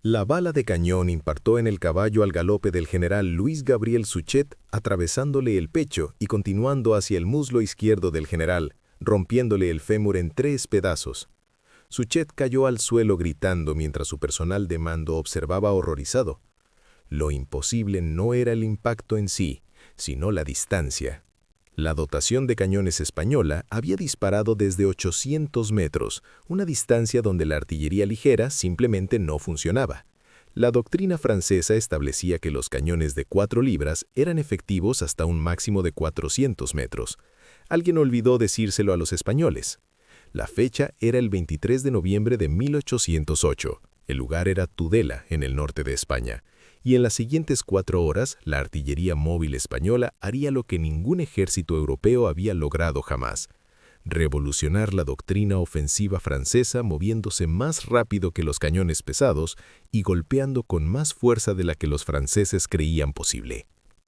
La bala de cañón impactó en el caballo al galope del general Luis Gabriel Suchet, atravesándole el pecho y continuando hacia el muslo izquierdo del general, rompiéndole el fémur en 3 pedazos. Suchet cayó al suelo gritando mientras su personal de mando observaba horrorizado. Lo imposible no era el impacto en sí, sino la distancia. La dotación de cañones española había disparado desde 800 metros, una distancia donde la artillería ligera simplemente no funcionaba. La doctrina francesa establecía que los cañones de 4 libras eran efectivos hasta un máximo de 400 metros. Alguien olvidó decírselo a los españoles. La fecha era el 23 de noviembre de 1808. El lugar era Tudela, en el norte de España. Y en las siguientes 4 horas, la artillería móvil española haría lo que ningún ejército europeo había logrado jamás: revolucionar la doctrina ofensiva francesa, moviéndose más rápido que los cañones pesados y golpeando con más fuerza de la que los franceses creían posible.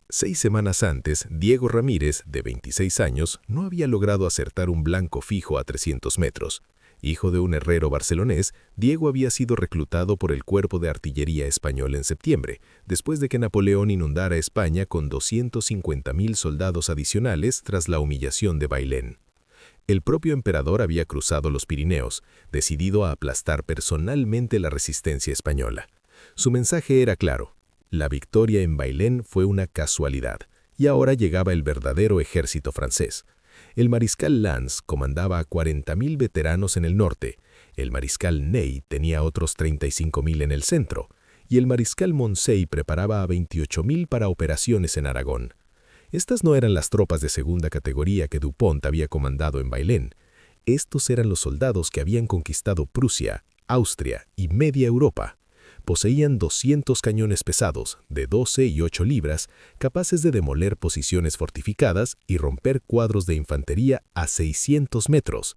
6 semanas antes, Diego Ramírez, de 26 años, no había logrado acertar un blanco fijo a 300 metros. Hijo de un herrero barcelonés, Diego había sido reclutado por el Cuerpo de Artillería español en septiembre, después de que Napoleón inundara España con 250.000 soldados adicionales tras la humillación de Bailén. El propio emperador había cruzado los Pirineos, decidido a aplastar personalmente la resistencia española. Su mensaje era claro: la victoria en Bailén fue una casualidad, y ahora llegaba el verdadero ejército francés. El mariscal Lannes comandaba a 40.000 veteranos en el norte, el mariscal Ney tenía otros 35.000 en el centro, y el mariscal Moncey preparaba a 28.000 para operaciones en Aragón. Estas no eran las tropas de segunda categoría que Dupont había comandado en Bailén. Estos eran los soldados que habían conquistado Prusia, Austria y media Europa. Poseían 200 cañones pesados, de 12 y 8 libras, capaces de demoler posiciones fortificadas y romper cuadros de infantería a 600 metros.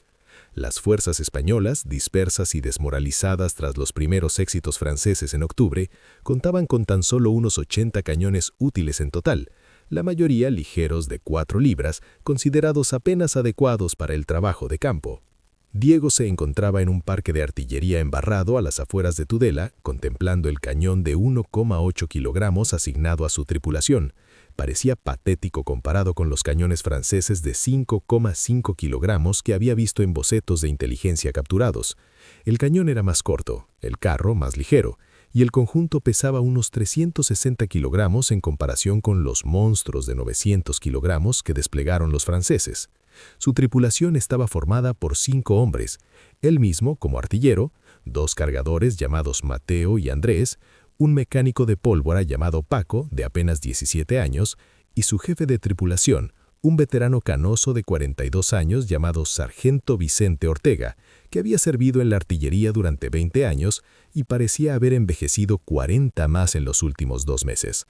Las fuerzas españolas, dispersas y desmoralizadas tras los primeros éxitos franceses en octubre, contaban con tan solo unos 80 cañones útiles en total, la mayoría ligeros de 4 libras, considerados apenas adecuados para el trabajo de campo. Diego se encontraba en un parque de artillería embarrado a las afueras de Tudela, contemplando el cañón de 1,8 kilogramos asignado a su tripulación. Parecía patético comparado con los cañones franceses de 5,5 kilogramos que había visto en bocetos de inteligencia capturados. El cañón era más corto, el carro más ligero, y el conjunto pesaba unos 360 kilogramos en comparación con los monstruos de 900 kilogramos que desplegaron los franceses. Su tripulación estaba formada por 5 hombres, él mismo como artillero, 2 cargadores llamados Mateo y Andrés, un mecánico de pólvora llamado Paco, de apenas 17 años, y su jefe de tripulación, un veterano canoso de 42 años llamado Sargento Vicente Ortega, que había servido en la artillería durante 20 años y parecía haber envejecido 40 más en los últimos 2 meses.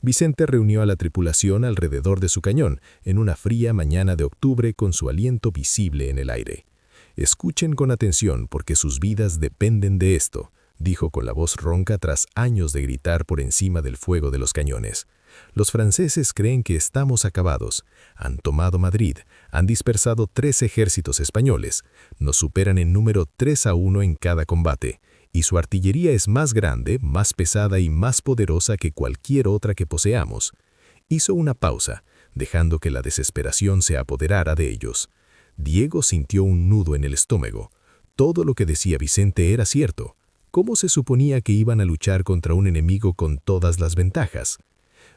Vicente reunió a la tripulación alrededor de su cañón en una fría mañana de octubre con su aliento visible en el aire. «Escuchen con atención porque sus vidas dependen de esto», dijo con la voz ronca tras años de gritar por encima del fuego de los cañones. «Los franceses creen que estamos acabados. Han tomado Madrid, han dispersado 3 ejércitos españoles, nos superan en número 3-1 en cada combate. Y su artillería es más grande, más pesada y más poderosa que cualquier otra que poseamos». Hizo una pausa, dejando que la desesperación se apoderara de ellos. Diego sintió un nudo en el estómago. Todo lo que decía Vicente era cierto. ¿Cómo se suponía que iban a luchar contra un enemigo con todas las ventajas?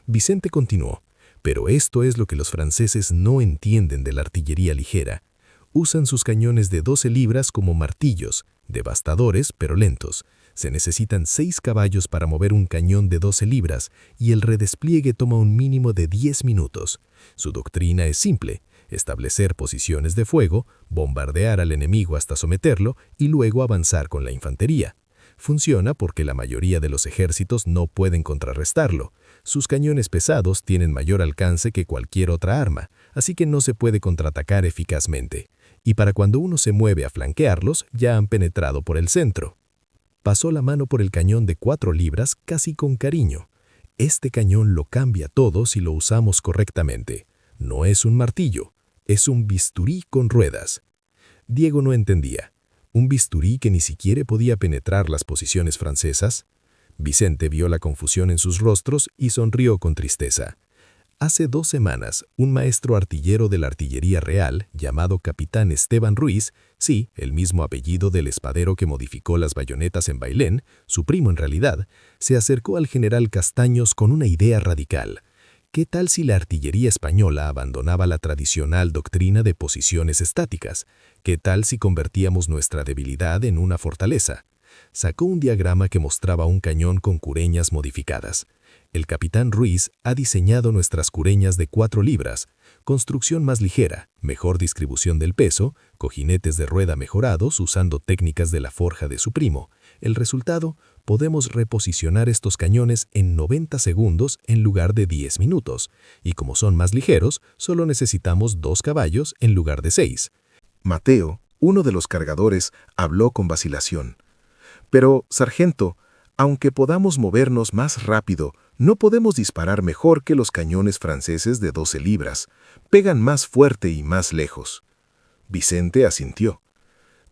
Vicente continuó: «Pero esto es lo que los franceses no entienden de la artillería ligera. Usan sus cañones de 12 libras como martillos, devastadores pero lentos. Se necesitan 6 caballos para mover un cañón de 12 libras y el redespliegue toma un mínimo de 10 minutos. Su doctrina es simple: establecer posiciones de fuego, bombardear al enemigo hasta someterlo y luego avanzar con la infantería. Funciona porque la mayoría de los ejércitos no pueden contrarrestarlo. Sus cañones pesados tienen mayor alcance que cualquier otra arma, así que no se puede contraatacar eficazmente. Y para cuando uno se mueve a flanquearlos, ya han penetrado por el centro». Pasó la mano por el cañón de 4 libras casi con cariño. «Este cañón lo cambia todo si lo usamos correctamente. No es un martillo, es un bisturí con ruedas». Diego no entendía. ¿Un bisturí que ni siquiera podía penetrar las posiciones francesas? Vicente vio la confusión en sus rostros y sonrió con tristeza. Hace 2 semanas, un maestro artillero de la Artillería Real, llamado Capitán Esteban Ruiz, sí, el mismo apellido del espadero que modificó las bayonetas en Bailén, su primo en realidad, se acercó al general Castaños con una idea radical. ¿Qué tal si la artillería española abandonaba la tradicional doctrina de posiciones estáticas? ¿Qué tal si convertíamos nuestra debilidad en una fortaleza? Sacó un diagrama que mostraba un cañón con cureñas modificadas. El capitán Ruiz ha diseñado nuestras cureñas de 4 libras, construcción más ligera, mejor distribución del peso, cojinetes de rueda mejorados usando técnicas de la forja de su primo. El resultado, podemos reposicionar estos cañones en 90 segundos en lugar de 10 minutos, y como son más ligeros, solo necesitamos 2 caballos en lugar de 6. Mateo, uno de los cargadores, habló con vacilación. Pero, sargento, aunque podamos movernos más rápido, no podemos disparar mejor que los cañones franceses de 12 libras. Pegan más fuerte y más lejos. Vicente asintió.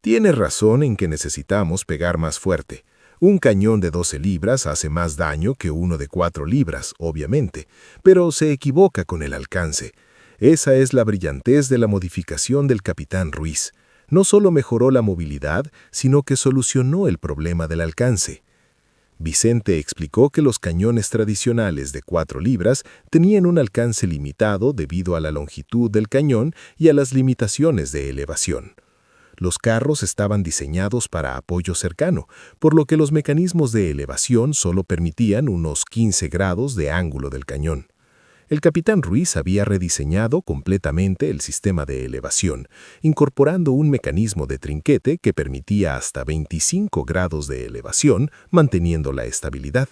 Tiene razón en que necesitamos pegar más fuerte. Un cañón de 12 libras hace más daño que uno de 4 libras, obviamente, pero se equivoca con el alcance. Esa es la brillantez de la modificación del capitán Ruiz. No solo mejoró la movilidad, sino que solucionó el problema del alcance. Vicente explicó que los cañones tradicionales de 4 libras tenían un alcance limitado debido a la longitud del cañón y a las limitaciones de elevación. Los carros estaban diseñados para apoyo cercano, por lo que los mecanismos de elevación solo permitían unos 15 grados de ángulo del cañón. El capitán Ruiz había rediseñado completamente el sistema de elevación, incorporando un mecanismo de trinquete que permitía hasta 25 grados de elevación, manteniendo la estabilidad.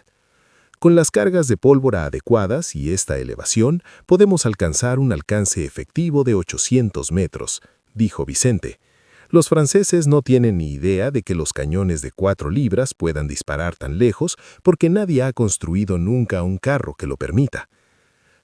Con las cargas de pólvora adecuadas y esta elevación, podemos alcanzar un alcance efectivo de 800 metros, dijo Vicente. Los franceses no tienen ni idea de que los cañones de 4 libras puedan disparar tan lejos porque nadie ha construido nunca un carro que lo permita.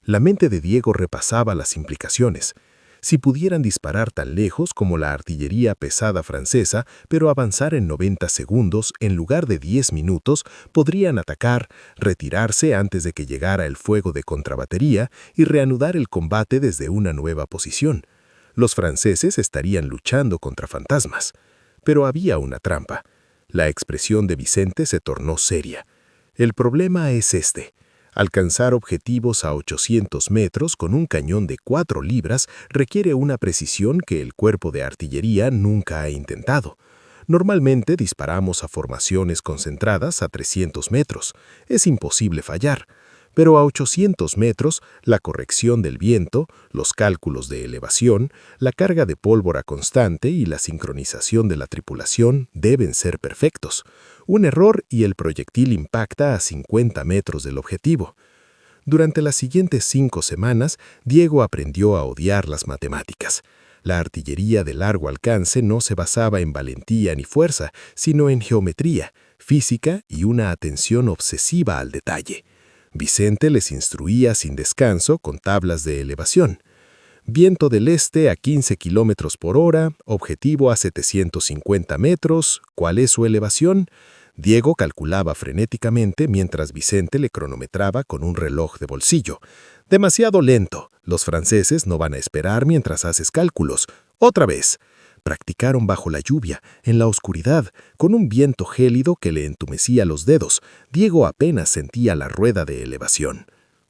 La mente de Diego repasaba las implicaciones. Si pudieran disparar tan lejos como la artillería pesada francesa, pero avanzar en 90 segundos en lugar de 10 minutos, podrían atacar, retirarse antes de que llegara el fuego de contrabatería y reanudar el combate desde una nueva posición. Los franceses estarían luchando contra fantasmas. Pero había una trampa. La expresión de Vicente se tornó seria. El problema es este. Alcanzar objetivos a 800 metros con un cañón de 4 libras requiere una precisión que el cuerpo de artillería nunca ha intentado. Normalmente disparamos a formaciones concentradas a 300 metros. Es imposible fallar. Pero a 800 metros, la corrección del viento, los cálculos de elevación, la carga de pólvora constante y la sincronización de la tripulación deben ser perfectos. Un error y el proyectil impacta a 50 metros del objetivo. Durante las siguientes 5 semanas, Diego aprendió a odiar las matemáticas. La artillería de largo alcance no se basaba en valentía ni fuerza, sino en geometría, física y una atención obsesiva al detalle. Vicente les instruía sin descanso con tablas de elevación. Viento del este a 15 kilómetros por hora, objetivo a 750 metros, ¿cuál es su elevación? Diego calculaba frenéticamente mientras Vicente le cronometraba con un reloj de bolsillo. Demasiado lento, los franceses no van a esperar mientras haces cálculos. Otra vez. Practicaron bajo la lluvia, en la oscuridad, con un viento gélido que le entumecía los dedos. Diego apenas sentía la rueda de elevación.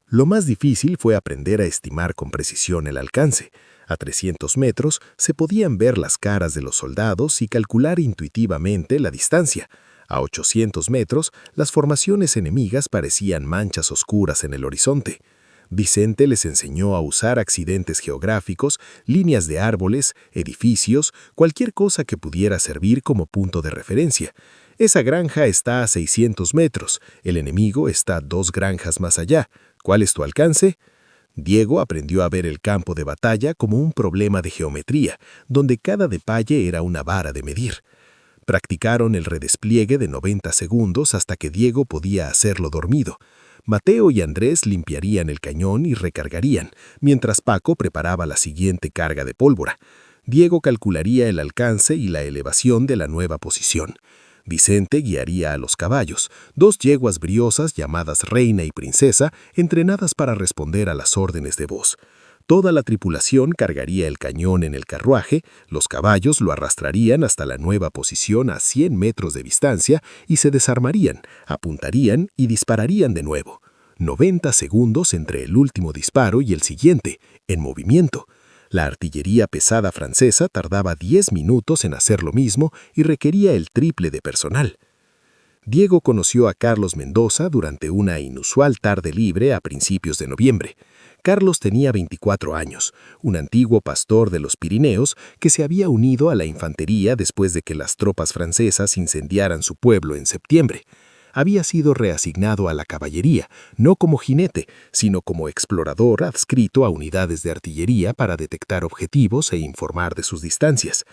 Lo más difícil fue aprender a estimar con precisión el alcance. A 300 metros se podían ver las caras de los soldados y calcular intuitivamente la distancia. A 800 metros, las formaciones enemigas parecían manchas oscuras en el horizonte. Vicente les enseñó a usar accidentes geográficos, líneas de árboles, edificios, cualquier cosa que pudiera servir como punto de referencia. Esa granja está a 600 metros, el enemigo está 2 granjas más allá. ¿Cuál es tu alcance? Diego aprendió a ver el campo de batalla como un problema de geometría, donde cada detalle era una vara de medir. Practicaron el redespliegue de 90 segundos hasta que Diego podía hacerlo dormido. Mateo y Andrés limpiarían el cañón y recargarían, mientras Paco preparaba la siguiente carga de pólvora. Diego calcularía el alcance y la elevación de la nueva posición. Vicente guiaría a los caballos, dos yeguas briosas llamadas Reina y Princesa, entrenadas para responder a las órdenes de voz. Toda la tripulación cargaría el cañón en el carruaje, los caballos lo arrastrarían hasta la nueva posición a 100 metros de distancia y se desarmarían, apuntarían y dispararían de nuevo. 90 segundos entre el último disparo y el siguiente, en movimiento. La artillería pesada francesa tardaba 10 minutos en hacer lo mismo y requería el triple de personal. Diego conoció a Carlos Mendoza durante una inusual tarde libre a principios de noviembre. Carlos tenía 24 años, un antiguo pastor de los Pirineos que se había unido a la infantería después de que las tropas francesas incendiaran su pueblo en septiembre. Había sido reasignado a la caballería, no como jinete, sino como explorador adscrito a unidades de artillería para detectar objetivos e informar de sus distancias.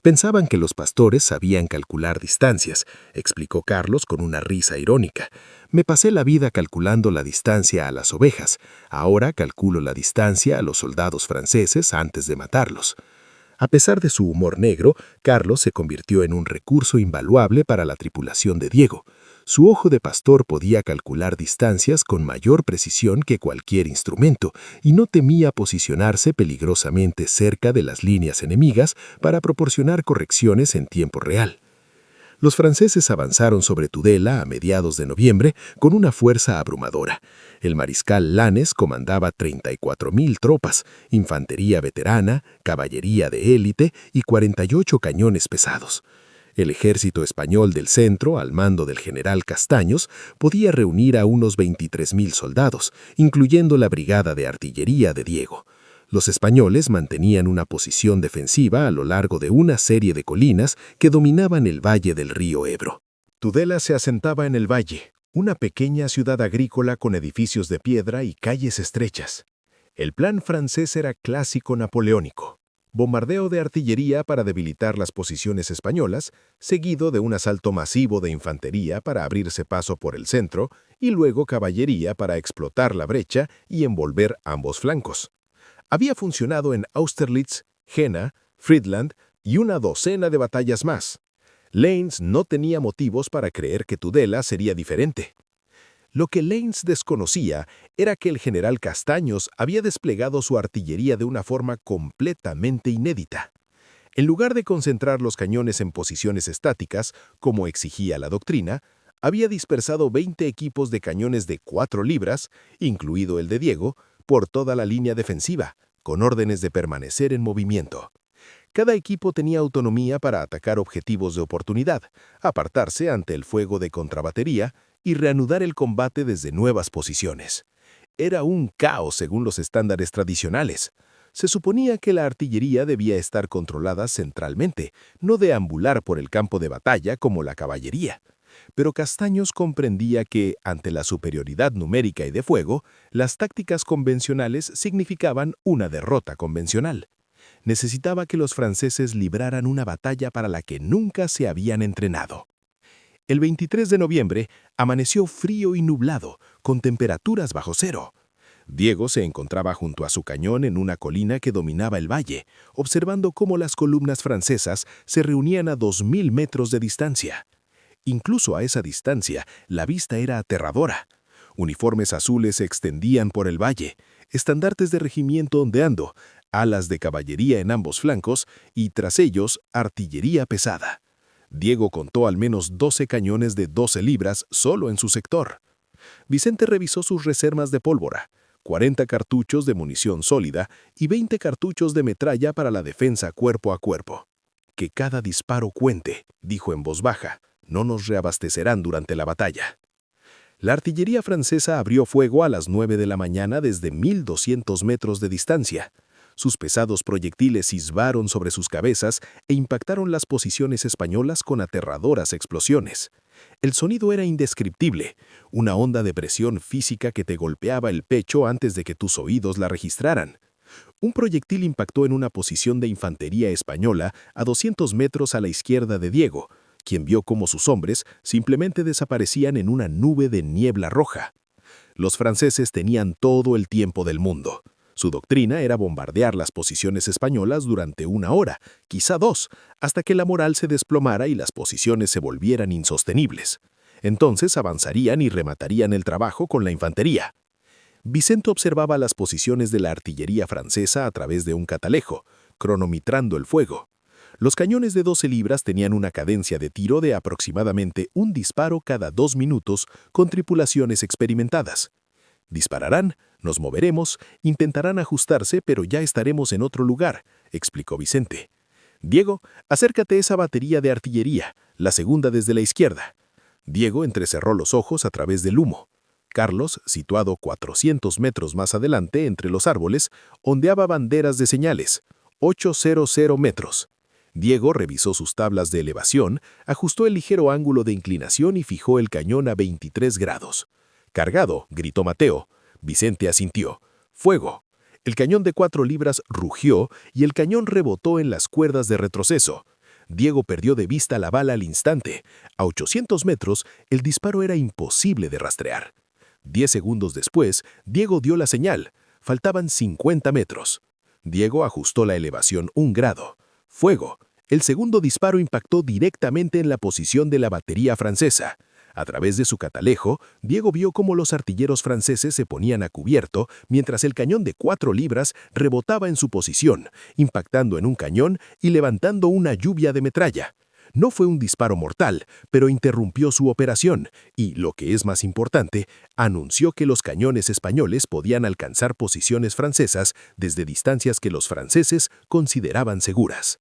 Pensaban que los pastores sabían calcular distancias, explicó Carlos con una risa irónica. Me pasé la vida calculando la distancia a las ovejas, ahora calculo la distancia a los soldados franceses antes de matarlos. A pesar de su humor negro, Carlos se convirtió en un recurso invaluable para la tripulación de Diego. Su ojo de pastor podía calcular distancias con mayor precisión que cualquier instrumento y no temía posicionarse peligrosamente cerca de las líneas enemigas para proporcionar correcciones en tiempo real. Los franceses avanzaron sobre Tudela a mediados de noviembre con una fuerza abrumadora. El mariscal Lanes comandaba 34,000 tropas, infantería veterana, caballería de élite y 48 cañones pesados. El ejército español del centro, al mando del general Castaños, podía reunir a unos 23,000 soldados, incluyendo la brigada de artillería de Diego. Los españoles mantenían una posición defensiva a lo largo de una serie de colinas que dominaban el valle del río Ebro. Tudela se asentaba en el valle, una pequeña ciudad agrícola con edificios de piedra y calles estrechas. El plan francés era clásico napoleónico. Bombardeo de artillería para debilitar las posiciones españolas, seguido de un asalto masivo de infantería para abrirse paso por el centro y luego caballería para explotar la brecha y envolver ambos flancos. Había funcionado en Austerlitz, Jena, Friedland y una docena de batallas más. Lannes no tenía motivos para creer que Tudela sería diferente. Lo que Lannes desconocía era que el general Castaños había desplegado su artillería de una forma completamente inédita. En lugar de concentrar los cañones en posiciones estáticas, como exigía la doctrina, había dispersado 20 equipos de cañones de 4 libras, incluido el de Diego, por toda la línea defensiva, con órdenes de permanecer en movimiento. Cada equipo tenía autonomía para atacar objetivos de oportunidad, apartarse ante el fuego de contrabatería y reanudar el combate desde nuevas posiciones. Era un caos según los estándares tradicionales. Se suponía que la artillería debía estar controlada centralmente, no deambular por el campo de batalla como la caballería. Pero Castaños comprendía que, ante la superioridad numérica y de fuego, las tácticas convencionales significaban una derrota convencional. Necesitaba que los franceses libraran una batalla para la que nunca se habían entrenado. El 23 de noviembre amaneció frío y nublado, con temperaturas bajo cero. Diego se encontraba junto a su cañón en una colina que dominaba el valle, observando cómo las columnas francesas se reunían a 2,000 metros de distancia. Incluso a esa distancia, la vista era aterradora. Uniformes azules se extendían por el valle, estandartes de regimiento ondeando, alas de caballería en ambos flancos y, tras ellos, artillería pesada. Diego contó al menos 12 cañones de 12 libras solo en su sector. Vicente revisó sus reservas de pólvora, 40 cartuchos de munición sólida y 20 cartuchos de metralla para la defensa cuerpo a cuerpo. «Que cada disparo cuente», dijo en voz baja. «No nos reabastecerán durante la batalla». La artillería francesa abrió fuego a las 9 de la mañana desde 1,200 metros de distancia. Sus pesados proyectiles cisbaron sobre sus cabezas e impactaron las posiciones españolas con aterradoras explosiones. El sonido era indescriptible, una onda de presión física que te golpeaba el pecho antes de que tus oídos la registraran. Un proyectil impactó en una posición de infantería española a 200 metros a la izquierda de Diego, quien vio cómo sus hombres simplemente desaparecían en una nube de niebla roja. Los franceses tenían todo el tiempo del mundo. Su doctrina era bombardear las posiciones españolas durante 1 hora, quizá 2, hasta que la moral se desplomara y las posiciones se volvieran insostenibles. Entonces avanzarían y rematarían el trabajo con la infantería. Vicente observaba las posiciones de la artillería francesa a través de un catalejo, cronometrando el fuego. Los cañones de 12 libras tenían una cadencia de tiro de aproximadamente un disparo cada 2 minutos con tripulaciones experimentadas. Dispararán, nos moveremos, intentarán ajustarse, pero ya estaremos en otro lugar, explicó Vicente. Diego, acércate a esa batería de artillería, la segunda desde la izquierda. Diego entrecerró los ojos a través del humo. Carlos, situado 400 metros más adelante entre los árboles, ondeaba banderas de señales, 800 metros. Diego revisó sus tablas de elevación, ajustó el ligero ángulo de inclinación y fijó el cañón a 23 grados. «Cargado», gritó Mateo. Vicente asintió. «Fuego». El cañón de 4 libras rugió y el cañón rebotó en las cuerdas de retroceso. Diego perdió de vista la bala al instante. A 800 metros, el disparo era imposible de rastrear. 10 segundos después, Diego dio la señal. Faltaban 50 metros. Diego ajustó la elevación 1 grado. «Fuego». El segundo disparo impactó directamente en la posición de la batería francesa. A través de su catalejo, Diego vio cómo los artilleros franceses se ponían a cubierto mientras el cañón de 4 libras rebotaba en su posición, impactando en un cañón y levantando una lluvia de metralla. No fue un disparo mortal, pero interrumpió su operación y, lo que es más importante, anunció que los cañones españoles podían alcanzar posiciones francesas desde distancias que los franceses consideraban seguras.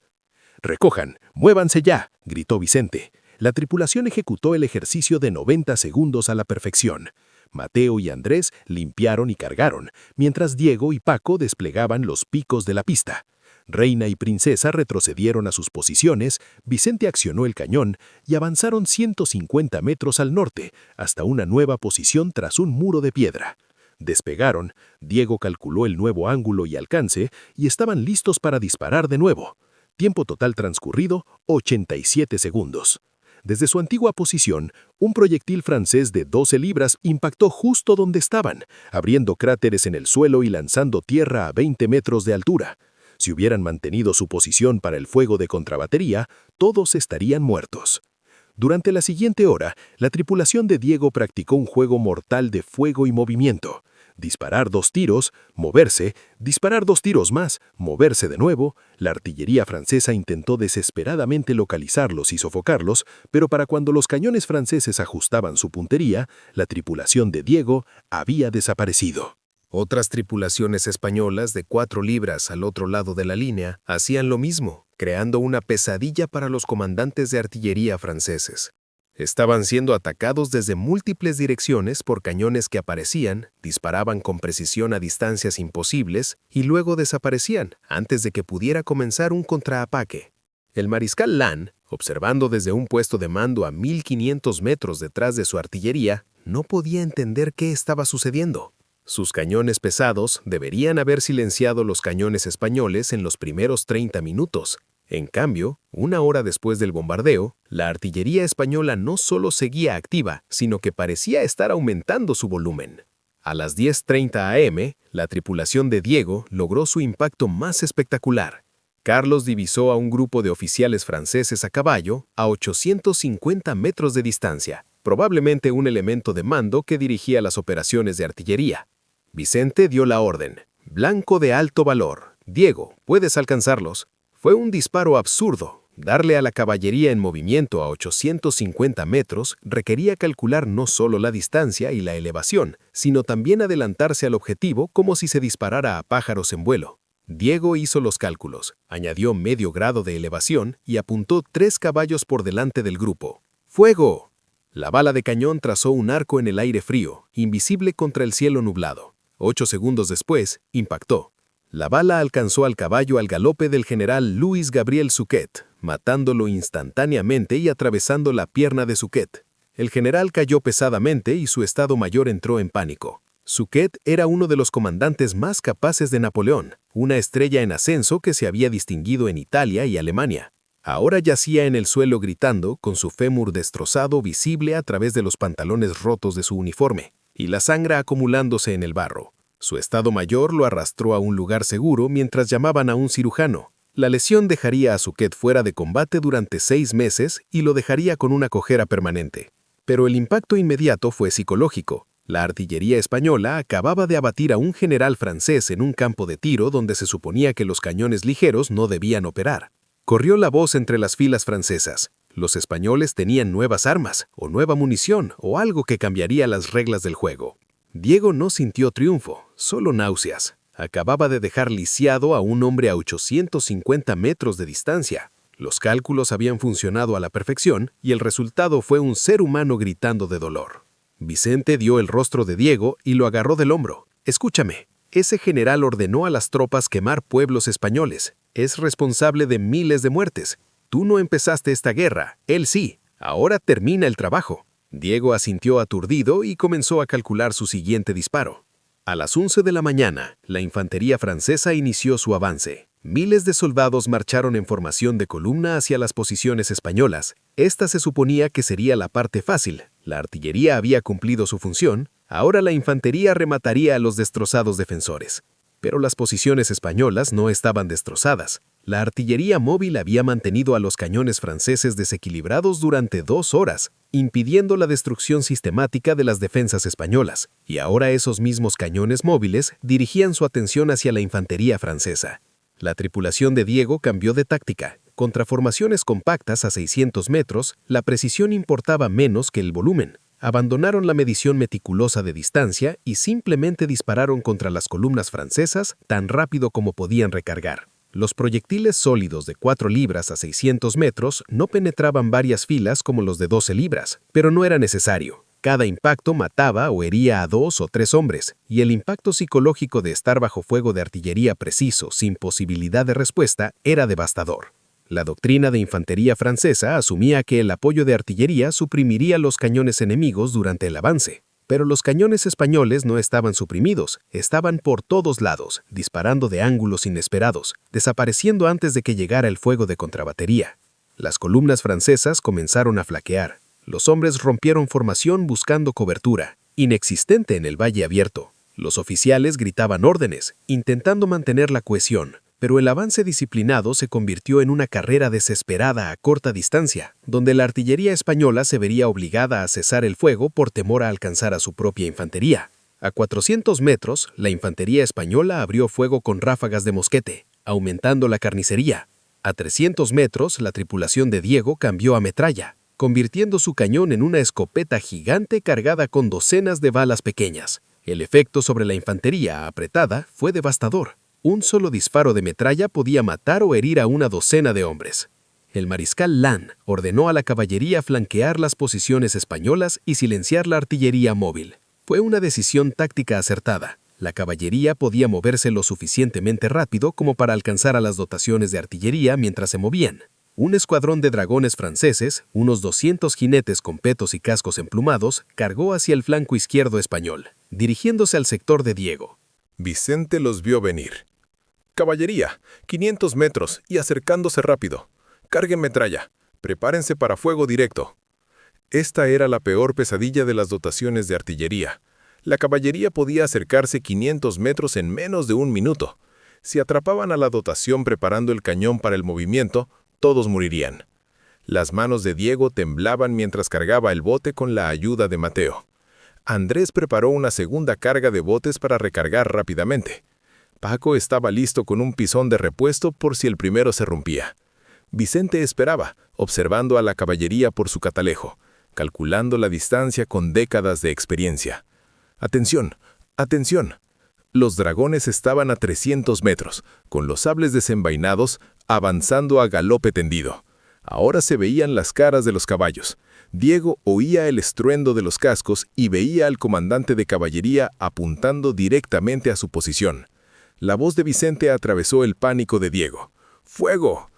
«Recojan, muévanse ya», gritó Vicente. La tripulación ejecutó el ejercicio de 90 segundos a la perfección. Mateo y Andrés limpiaron y cargaron, mientras Diego y Paco desplegaban los picos de la pista. Reina y Princesa retrocedieron a sus posiciones, Vicente accionó el cañón y avanzaron 150 metros al norte, hasta una nueva posición tras un muro de piedra. Despegaron, Diego calculó el nuevo ángulo y alcance y estaban listos para disparar de nuevo. Tiempo total transcurrido, 87 segundos. Desde su antigua posición, un proyectil francés de 12 libras impactó justo donde estaban, abriendo cráteres en el suelo y lanzando tierra a 20 metros de altura. Si hubieran mantenido su posición para el fuego de contrabatería, todos estarían muertos. Durante la siguiente hora, la tripulación de Diego practicó un juego mortal de fuego y movimiento. Disparar 2 tiros, moverse, disparar 2 tiros más, moverse de nuevo. La artillería francesa intentó desesperadamente localizarlos y sofocarlos, pero para cuando los cañones franceses ajustaban su puntería, la tripulación de Diego había desaparecido. Otras tripulaciones españolas de 4 libras al otro lado de la línea hacían lo mismo, creando una pesadilla para los comandantes de artillería franceses. Estaban siendo atacados desde múltiples direcciones por cañones que aparecían, disparaban con precisión a distancias imposibles y luego desaparecían antes de que pudiera comenzar un contraataque. El mariscal Lannes, observando desde un puesto de mando a 1500 metros detrás de su artillería, no podía entender qué estaba sucediendo. Sus cañones pesados deberían haber silenciado los cañones españoles en los primeros 30 minutos. En cambio, 1 hora después del bombardeo, la artillería española no solo seguía activa, sino que parecía estar aumentando su volumen. A las 10:30 am, la tripulación de Diego logró su impacto más espectacular. Carlos divisó a un grupo de oficiales franceses a caballo a 850 metros de distancia, probablemente un elemento de mando que dirigía las operaciones de artillería. Vicente dio la orden: «Blanco de alto valor. Diego, puedes alcanzarlos». Fue un disparo absurdo. Darle a la caballería en movimiento a 850 metros requería calcular no solo la distancia y la elevación, sino también adelantarse al objetivo como si se disparara a pájaros en vuelo. Diego hizo los cálculos, añadió medio grado de elevación y apuntó 3 caballos por delante del grupo. ¡Fuego! La bala de cañón trazó un arco en el aire frío, invisible contra el cielo nublado. 8 segundos después, impactó. La bala alcanzó al caballo al galope del general Louis Gabriel Suchet, matándolo instantáneamente y atravesando la pierna de Suchet. El general cayó pesadamente y su estado mayor entró en pánico. Suchet era uno de los comandantes más capaces de Napoleón, una estrella en ascenso que se había distinguido en Italia y Alemania. Ahora yacía en el suelo gritando, con su fémur destrozado visible a través de los pantalones rotos de su uniforme, y la sangre acumulándose en el barro. Su estado mayor lo arrastró a un lugar seguro mientras llamaban a un cirujano. La lesión dejaría a Suchet fuera de combate durante 6 meses y lo dejaría con una cojera permanente. Pero el impacto inmediato fue psicológico. La artillería española acababa de abatir a un general francés en un campo de tiro donde se suponía que los cañones ligeros no debían operar. Corrió la voz entre las filas francesas. Los españoles tenían nuevas armas, o nueva munición, o algo que cambiaría las reglas del juego. Diego no sintió triunfo, solo náuseas. Acababa de dejar lisiado a un hombre a 850 metros de distancia. Los cálculos habían funcionado a la perfección y el resultado fue un ser humano gritando de dolor. Vicente dio el rostro de Diego y lo agarró del hombro. «Escúchame, ese general ordenó a las tropas quemar pueblos españoles. Es responsable de miles de muertes. Tú no empezaste esta guerra, él sí. Ahora termina el trabajo». Diego asintió aturdido y comenzó a calcular su siguiente disparo. A las 11 de la mañana, la infantería francesa inició su avance. Miles de soldados marcharon en formación de columna hacia las posiciones españolas. Esta se suponía que sería la parte fácil. La artillería había cumplido su función. Ahora la infantería remataría a los destrozados defensores. Pero las posiciones españolas no estaban destrozadas. La artillería móvil había mantenido a los cañones franceses desequilibrados durante 2 horas, impidiendo la destrucción sistemática de las defensas españolas, y ahora esos mismos cañones móviles dirigían su atención hacia la infantería francesa. La tripulación de Diego cambió de táctica. Contra formaciones compactas a 600 metros, la precisión importaba menos que el volumen. Abandonaron la medición meticulosa de distancia y simplemente dispararon contra las columnas francesas tan rápido como podían recargar. Los proyectiles sólidos de 4 libras a 600 metros no penetraban varias filas como los de 12 libras, pero no era necesario. Cada impacto mataba o hería a 2 o 3 hombres, y el impacto psicológico de estar bajo fuego de artillería preciso, sin posibilidad de respuesta, era devastador. La doctrina de infantería francesa asumía que el apoyo de artillería suprimiría los cañones enemigos durante el avance. Pero los cañones españoles no estaban suprimidos, estaban por todos lados, disparando de ángulos inesperados, desapareciendo antes de que llegara el fuego de contrabatería. Las columnas francesas comenzaron a flaquear. Los hombres rompieron formación buscando cobertura, inexistente en el valle abierto. Los oficiales gritaban órdenes, intentando mantener la cohesión, pero el avance disciplinado se convirtió en una carrera desesperada a corta distancia, donde la artillería española se vería obligada a cesar el fuego por temor a alcanzar a su propia infantería. A 400 metros, la infantería española abrió fuego con ráfagas de mosquete, aumentando la carnicería. A 300 metros, la tripulación de Diego cambió a metralla, convirtiendo su cañón en una escopeta gigante cargada con docenas de balas pequeñas. El efecto sobre la infantería apretada fue devastador. Un solo disparo de metralla podía matar o herir a una docena de hombres. El mariscal Lannes ordenó a la caballería flanquear las posiciones españolas y silenciar la artillería móvil. Fue una decisión táctica acertada. La caballería podía moverse lo suficientemente rápido como para alcanzar a las dotaciones de artillería mientras se movían. Un escuadrón de dragones franceses, unos 200 jinetes con petos y cascos emplumados, cargó hacia el flanco izquierdo español, dirigiéndose al sector de Diego. Vicente los vio venir. «Caballería, 500 metros y acercándose rápido. Carguen metralla. Prepárense para fuego directo». Esta era la peor pesadilla de las dotaciones de artillería. La caballería podía acercarse 500 metros en menos de 1 minuto. Si atrapaban a la dotación preparando el cañón para el movimiento, todos morirían. Las manos de Diego temblaban mientras cargaba el bote con la ayuda de Mateo. Andrés preparó una segunda carga de botes para recargar rápidamente. Paco estaba listo con un pisón de repuesto por si el primero se rompía. Vicente esperaba, observando a la caballería por su catalejo, calculando la distancia con décadas de experiencia. «Atención, atención». Los dragones estaban a 300 metros, con los sables desenvainados, avanzando a galope tendido. Ahora se veían las caras de los caballos. Diego oía el estruendo de los cascos y veía al comandante de caballería apuntando directamente a su posición. La voz de Vicente atravesó el pánico de Diego. ¡Fuego!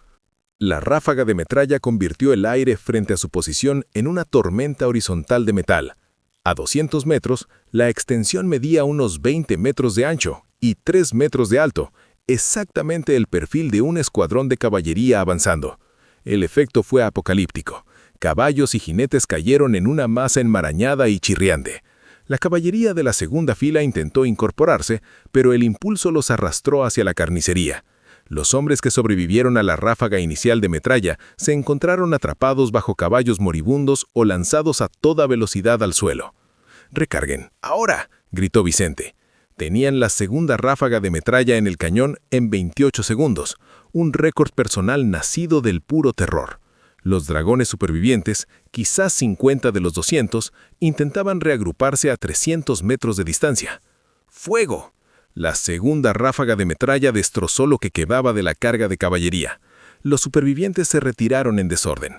La ráfaga de metralla convirtió el aire frente a su posición en una tormenta horizontal de metal. A 200 metros, la extensión medía unos 20 metros de ancho y 3 metros de alto, exactamente el perfil de un escuadrón de caballería avanzando. El efecto fue apocalíptico. Caballos y jinetes cayeron en una masa enmarañada y chirriante. La caballería de la segunda fila intentó incorporarse, pero el impulso los arrastró hacia la carnicería. Los hombres que sobrevivieron a la ráfaga inicial de metralla se encontraron atrapados bajo caballos moribundos o lanzados a toda velocidad al suelo. «¡Recarguen! ¡Ahora!», gritó Vicente. Tenían la segunda ráfaga de metralla en el cañón en 28 segundos, un récord personal nacido del puro terror. Los dragones supervivientes, quizás 50 de los 200, intentaban reagruparse a 300 metros de distancia. ¡Fuego! La segunda ráfaga de metralla destrozó lo que quedaba de la carga de caballería. Los supervivientes se retiraron en desorden.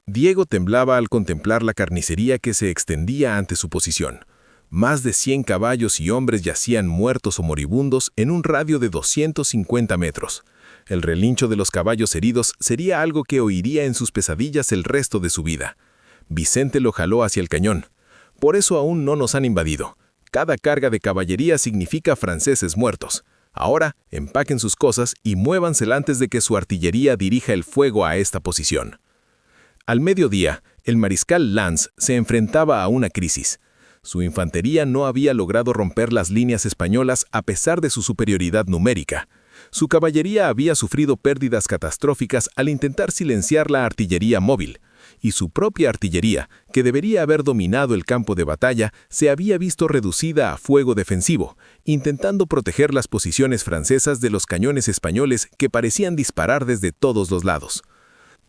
Diego temblaba al contemplar la carnicería que se extendía ante su posición. Más de 100 caballos y hombres yacían muertos o moribundos en un radio de 250 metros. El relincho de los caballos heridos sería algo que oiría en sus pesadillas el resto de su vida. Vicente lo jaló hacia el cañón. «Por eso aún no nos han invadido. Cada carga de caballería significa franceses muertos. Ahora, empaquen sus cosas y muévansela antes de que su artillería dirija el fuego a esta posición». Al mediodía, el mariscal Lannes se enfrentaba a una crisis. Su infantería no había logrado romper las líneas españolas a pesar de su superioridad numérica. Su caballería había sufrido pérdidas catastróficas al intentar silenciar la artillería móvil, y su propia artillería, que debería haber dominado el campo de batalla, se había visto reducida a fuego defensivo, intentando proteger las posiciones francesas de los cañones españoles que parecían disparar desde todos los lados.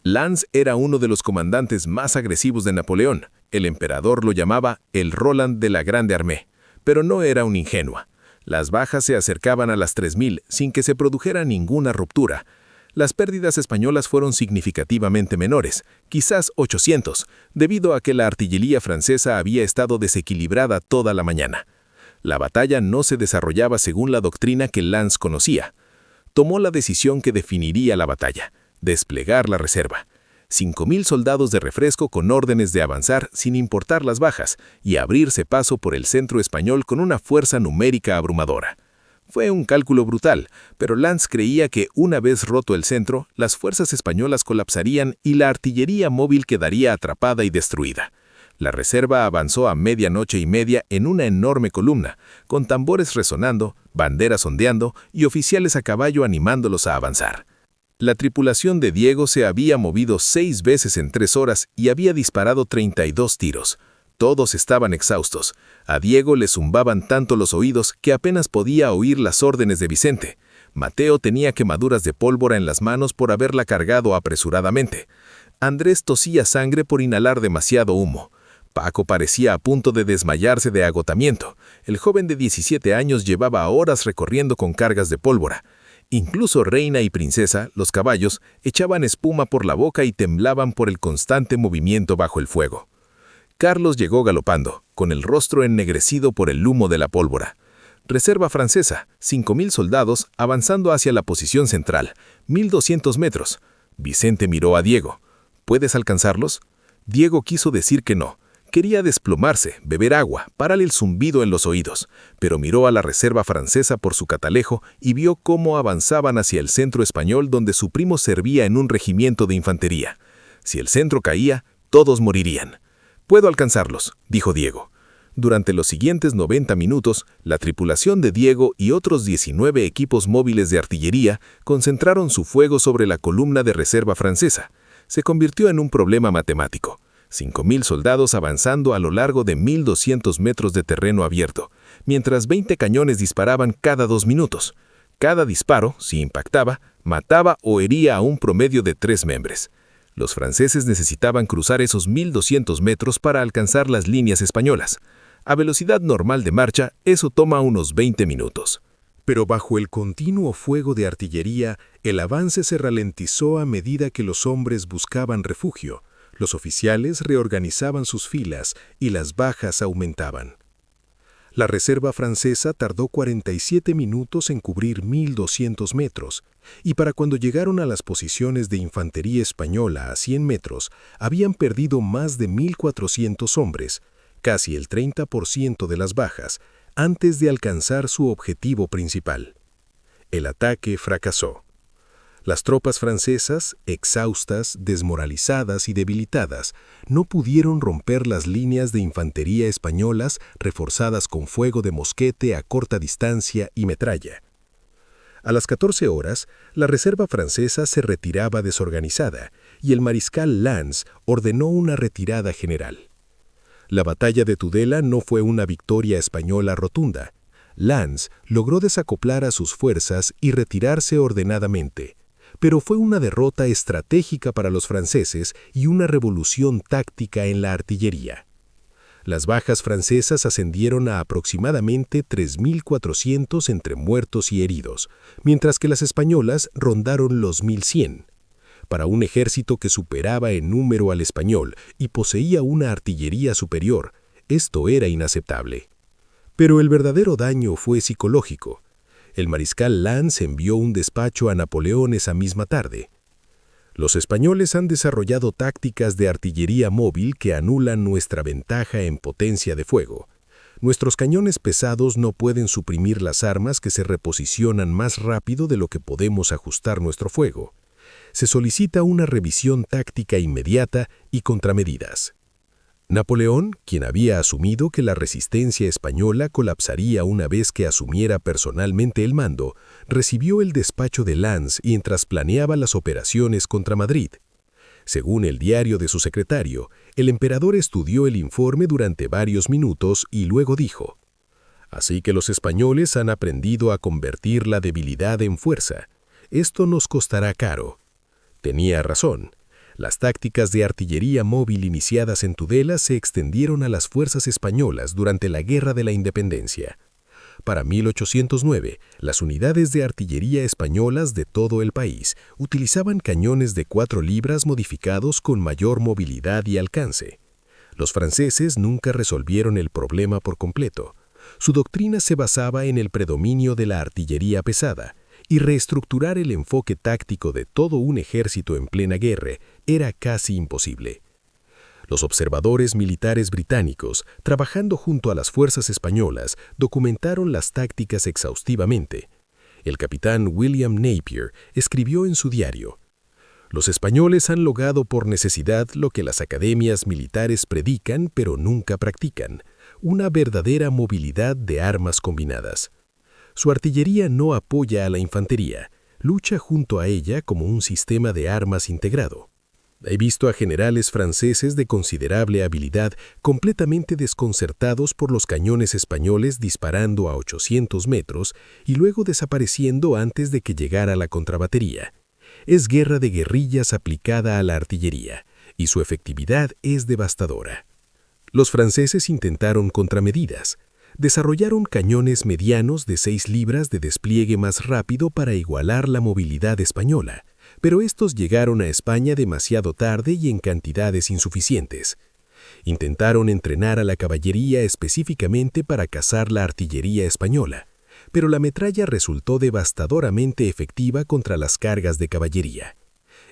Lannes era uno de los comandantes más agresivos de Napoleón. El emperador lo llamaba el Roland de la Grande Armée, pero no era un ingenuo. Las bajas se acercaban a las 3000 sin que se produjera ninguna ruptura. Las pérdidas españolas fueron significativamente menores, quizás 800, debido a que la artillería francesa había estado desequilibrada toda la mañana. La batalla no se desarrollaba según la doctrina que Lannes conocía. Tomó la decisión que definiría la batalla: desplegar la reserva. 5000 soldados de refresco con órdenes de avanzar sin importar las bajas y abrirse paso por el centro español con una fuerza numérica abrumadora. Fue un cálculo brutal, pero Lannes creía que una vez roto el centro, las fuerzas españolas colapsarían y la artillería móvil quedaría atrapada y destruida. La reserva avanzó a 00:30 en una enorme columna, con tambores resonando, banderas ondeando y oficiales a caballo animándolos a avanzar. La tripulación de Diego se había movido 6 veces en 3 horas y había disparado 32 tiros. Todos estaban exhaustos. A Diego le zumbaban tanto los oídos que apenas podía oír las órdenes de Vicente. Mateo tenía quemaduras de pólvora en las manos por haberla cargado apresuradamente. Andrés tosía sangre por inhalar demasiado humo. Paco parecía a punto de desmayarse de agotamiento. El joven de 17 años llevaba horas recorriendo con cargas de pólvora. Incluso Reina y Princesa, los caballos, echaban espuma por la boca y temblaban por el constante movimiento bajo el fuego. Carlos llegó galopando, con el rostro ennegrecido por el humo de la pólvora. Reserva francesa, 5000 soldados, avanzando hacia la posición central, 1200 metros. Vicente miró a Diego. ¿Puedes alcanzarlos? Diego quiso decir que no. Quería desplomarse, beber agua, pararle el zumbido en los oídos, pero miró a la reserva francesa por su catalejo y vio cómo avanzaban hacia el centro español donde su primo servía en un regimiento de infantería. Si el centro caía, todos morirían. «Puedo alcanzarlos», dijo Diego. Durante los siguientes 90 minutos, la tripulación de Diego y otros 19 equipos móviles de artillería concentraron su fuego sobre la columna de reserva francesa. Se convirtió en un problema matemático. 5000 soldados avanzando a lo largo de 1200 metros de terreno abierto, mientras 20 cañones disparaban cada 2 minutos. Cada disparo, si impactaba, mataba o hería a un promedio de 3 membres. Los franceses necesitaban cruzar esos 1200 metros para alcanzar las líneas españolas. A velocidad normal de marcha, eso toma unos 20 minutos. Pero bajo el continuo fuego de artillería, el avance se ralentizó a medida que los hombres buscaban refugio. Los oficiales reorganizaban sus filas y las bajas aumentaban. La reserva francesa tardó 47 minutos en cubrir 1200 metros, y para cuando llegaron a las posiciones de infantería española a 100 metros, habían perdido más de 1400 hombres, casi el 30% de las bajas, antes de alcanzar su objetivo principal. El ataque fracasó. Las tropas francesas, exhaustas, desmoralizadas y debilitadas, no pudieron romper las líneas de infantería españolas reforzadas con fuego de mosquete a corta distancia y metralla. A las 14 horas, la reserva francesa se retiraba desorganizada y el mariscal Lannes ordenó una retirada general. La batalla de Tudela no fue una victoria española rotunda. Lannes logró desacoplar a sus fuerzas y retirarse ordenadamente, pero fue una derrota estratégica para los franceses y una revolución táctica en la artillería. Las bajas francesas ascendieron a aproximadamente 3.400 entre muertos y heridos, mientras que las españolas rondaron los 1.100. Para un ejército que superaba en número al español y poseía una artillería superior, esto era inaceptable. Pero el verdadero daño fue psicológico. El mariscal Lannes envió un despacho a Napoleón esa misma tarde. Los españoles han desarrollado tácticas de artillería móvil que anulan nuestra ventaja en potencia de fuego. Nuestros cañones pesados no pueden suprimir las armas que se reposicionan más rápido de lo que podemos ajustar nuestro fuego. Se solicita una revisión táctica inmediata y contramedidas. Napoleón, quien había asumido que la resistencia española colapsaría una vez que asumiera personalmente el mando, recibió el despacho de Lannes mientras planeaba las operaciones contra Madrid. Según el diario de su secretario, el emperador estudió el informe durante varios minutos y luego dijo: «Así que los españoles han aprendido a convertir la debilidad en fuerza. Esto nos costará caro». Tenía razón. Las tácticas de artillería móvil iniciadas en Tudela se extendieron a las fuerzas españolas durante la Guerra de la Independencia. Para 1809, las unidades de artillería españolas de todo el país utilizaban cañones de 4 libras modificados con mayor movilidad y alcance. Los franceses nunca resolvieron el problema por completo. Su doctrina se basaba en el predominio de la artillería pesada, y reestructurar el enfoque táctico de todo un ejército en plena guerra era casi imposible. Los observadores militares británicos, trabajando junto a las fuerzas españolas, documentaron las tácticas exhaustivamente. El capitán William Napier escribió en su diario: «Los españoles han logrado por necesidad lo que las academias militares predican pero nunca practican, una verdadera movilidad de armas combinadas». Su artillería no apoya a la infantería, lucha junto a ella como un sistema de armas integrado. He visto a generales franceses de considerable habilidad completamente desconcertados por los cañones españoles disparando a 800 metros y luego desapareciendo antes de que llegara la contrabatería. Es guerra de guerrillas aplicada a la artillería, y su efectividad es devastadora. Los franceses intentaron contramedidas. Desarrollaron cañones medianos de 6 libras de despliegue más rápido para igualar la movilidad española, pero estos llegaron a España demasiado tarde y en cantidades insuficientes. Intentaron entrenar a la caballería específicamente para cazar la artillería española, pero la metralla resultó devastadoramente efectiva contra las cargas de caballería.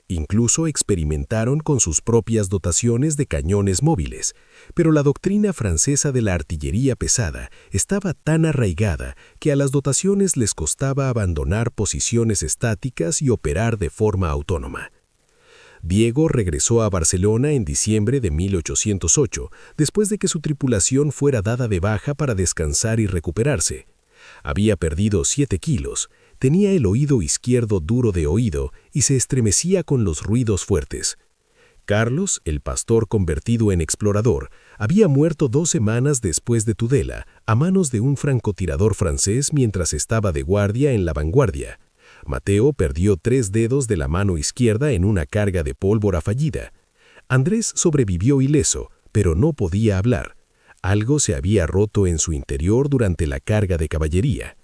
Incluso experimentaron con sus propias dotaciones de cañones móviles, pero la doctrina francesa de la artillería pesada estaba tan arraigada que a las dotaciones les costaba abandonar posiciones estáticas y operar de forma autónoma. Diego regresó a Barcelona en diciembre de 1808, después de que su tripulación fuera dada de baja para descansar y recuperarse. Había perdido 7 kilos, tenía el oído izquierdo duro de oído y se estremecía con los ruidos fuertes. Carlos, el pastor convertido en explorador, había muerto 2 semanas después de Tudela, a manos de un francotirador francés mientras estaba de guardia en la vanguardia. Mateo perdió 3 dedos de la mano izquierda en una carga de pólvora fallida. Andrés sobrevivió ileso, pero no podía hablar. Algo se había roto en su interior durante la carga de caballería.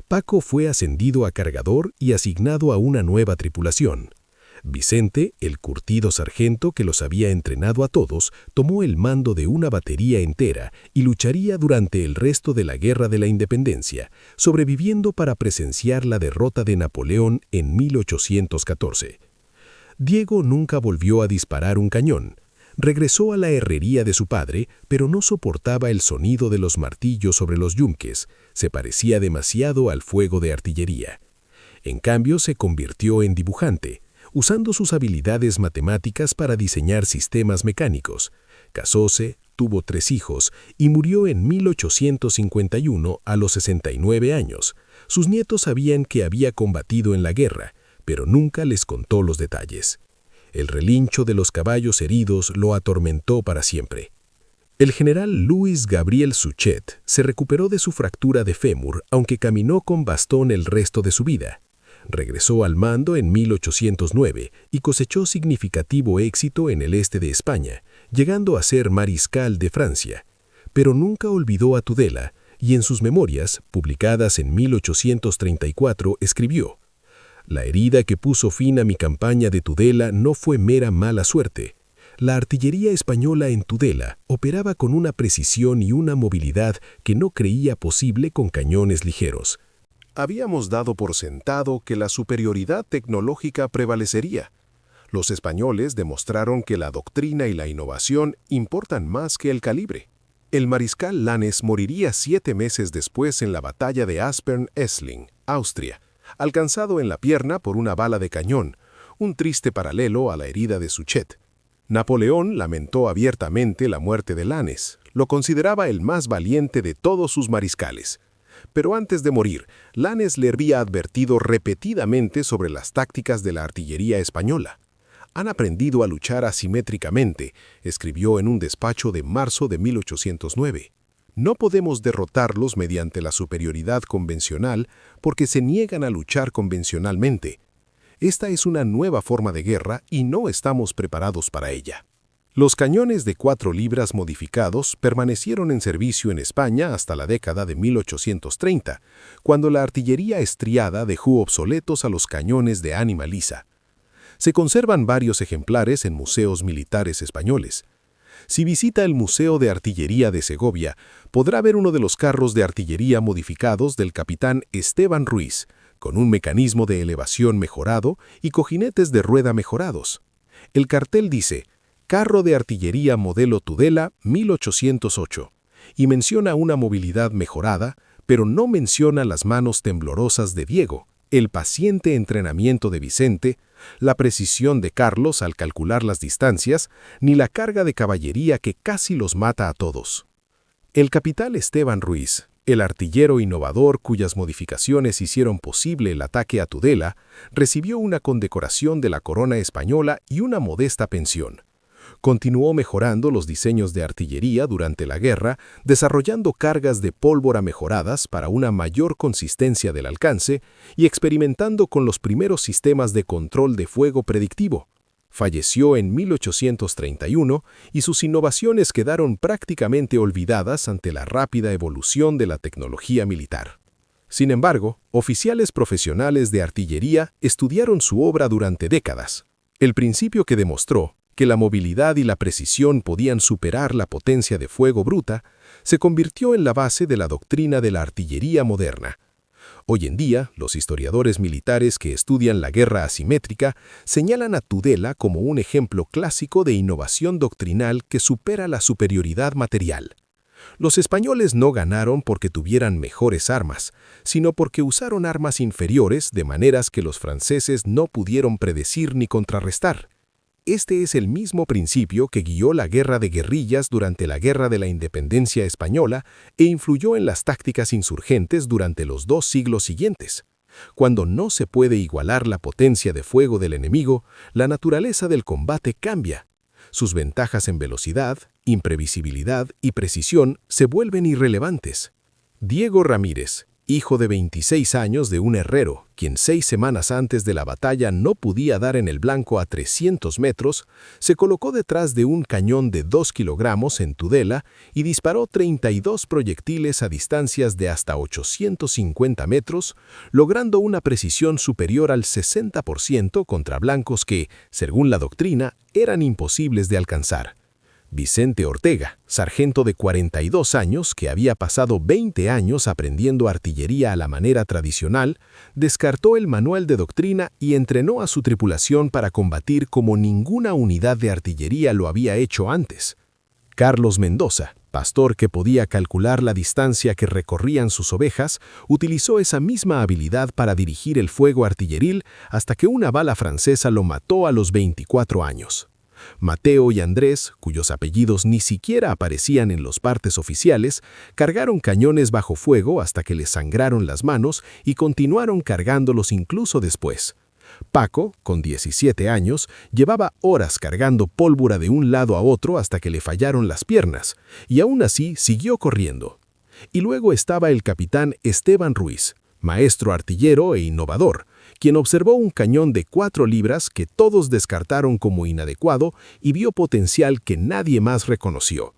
Paco fue ascendido a cargador y asignado a una nueva tripulación. Vicente, el curtido sargento que los había entrenado a todos, tomó el mando de una batería entera y lucharía durante el resto de la Guerra de la Independencia, sobreviviendo para presenciar la derrota de Napoleón en 1814. Diego nunca volvió a disparar un cañón. Regresó a la herrería de su padre, pero no soportaba el sonido de los martillos sobre los yunques, se parecía demasiado al fuego de artillería. En cambio, se convirtió en dibujante, usando sus habilidades matemáticas para diseñar sistemas mecánicos. Casóse, tuvo 3 hijos y murió en 1851 a los 69 años. Sus nietos sabían que había combatido en la guerra, pero nunca les contó los detalles. El relincho de los caballos heridos lo atormentó para siempre. El general Louis Gabriel Suchet se recuperó de su fractura de fémur, aunque caminó con bastón el resto de su vida. Regresó al mando en 1809 y cosechó significativo éxito en el este de España, llegando a ser mariscal de Francia. Pero nunca olvidó a Tudela y en sus memorias, publicadas en 1834, escribió: «La herida que puso fin a mi campaña de Tudela no fue mera mala suerte. La artillería española en Tudela operaba con una precisión y una movilidad que no creía posible con cañones ligeros». Habíamos dado por sentado que la superioridad tecnológica prevalecería. Los españoles demostraron que la doctrina y la innovación importan más que el calibre. El mariscal Lannes moriría 7 meses después en la batalla de Aspern-Essling, Austria, alcanzado en la pierna por una bala de cañón, un triste paralelo a la herida de Suchet. Napoleón lamentó abiertamente la muerte de Lannes, lo consideraba el más valiente de todos sus mariscales. Pero antes de morir, Lannes le había advertido repetidamente sobre las tácticas de la artillería española. «Han aprendido a luchar asimétricamente», escribió en un despacho de marzo de 1809. «No podemos derrotarlos mediante la superioridad convencional porque se niegan a luchar convencionalmente. Esta es una nueva forma de guerra y no estamos preparados para ella». Los cañones de 4 libras modificados permanecieron en servicio en España hasta la década de 1830, cuando la artillería estriada dejó obsoletos a los cañones de ánima lisa. Se conservan varios ejemplares en museos militares españoles. Si visita el Museo de Artillería de Segovia, podrá ver uno de los carros de artillería modificados del capitán Esteban Ruiz, con un mecanismo de elevación mejorado y cojinetes de rueda mejorados. El cartel dice: «Carro de artillería modelo Tudela 1808», y menciona una movilidad mejorada, pero no menciona las manos temblorosas de Diego, el paciente entrenamiento de Vicente, la precisión de Carlos al calcular las distancias, ni la carga de caballería que casi los mata a todos. El capitán Esteban Ruiz, el artillero innovador cuyas modificaciones hicieron posible el ataque a Tudela, recibió una condecoración de la corona española y una modesta pensión. Continuó mejorando los diseños de artillería durante la guerra, desarrollando cargas de pólvora mejoradas para una mayor consistencia del alcance y experimentando con los primeros sistemas de control de fuego predictivo. Falleció en 1831 y sus innovaciones quedaron prácticamente olvidadas ante la rápida evolución de la tecnología militar. Sin embargo, oficiales profesionales de artillería estudiaron su obra durante décadas. El principio que demostró que la movilidad y la precisión podían superar la potencia de fuego bruta, se convirtió en la base de la doctrina de la artillería moderna. Hoy en día, los historiadores militares que estudian la guerra asimétrica señalan a Tudela como un ejemplo clásico de innovación doctrinal que supera la superioridad material. Los españoles no ganaron porque tuvieran mejores armas, sino porque usaron armas inferiores de maneras que los franceses no pudieron predecir ni contrarrestar. Este es el mismo principio que guió la guerra de guerrillas durante la Guerra de la Independencia Española e influyó en las tácticas insurgentes durante los 2 siglos siguientes. Cuando no se puede igualar la potencia de fuego del enemigo, la naturaleza del combate cambia. Sus ventajas en velocidad, imprevisibilidad y precisión se vuelven irrelevantes. Diego Ramírez, hijo de 26 años de un herrero, quien 6 semanas antes de la batalla no podía dar en el blanco a 300 metros, se colocó detrás de un cañón de 2 kilogramos en Tudela y disparó 32 proyectiles a distancias de hasta 850 metros, logrando una precisión superior al 60% contra blancos que, según la doctrina, eran imposibles de alcanzar. Vicente Ortega, sargento de 42 años que había pasado 20 años aprendiendo artillería a la manera tradicional, descartó el manual de doctrina y entrenó a su tripulación para combatir como ninguna unidad de artillería lo había hecho antes. Carlos Mendoza, pastor que podía calcular la distancia que recorrían sus ovejas, utilizó esa misma habilidad para dirigir el fuego artilleril hasta que una bala francesa lo mató a los 24 años. Mateo y Andrés, cuyos apellidos ni siquiera aparecían en los partes oficiales, cargaron cañones bajo fuego hasta que les sangraron las manos y continuaron cargándolos incluso después. Paco, con 17 años, llevaba horas cargando pólvora de un lado a otro hasta que le fallaron las piernas, y aún así siguió corriendo. Y luego estaba el capitán Esteban Ruiz, maestro artillero e innovador, quien observó un cañón de 4 libras que todos descartaron como inadecuado y vio potencial que nadie más reconoció.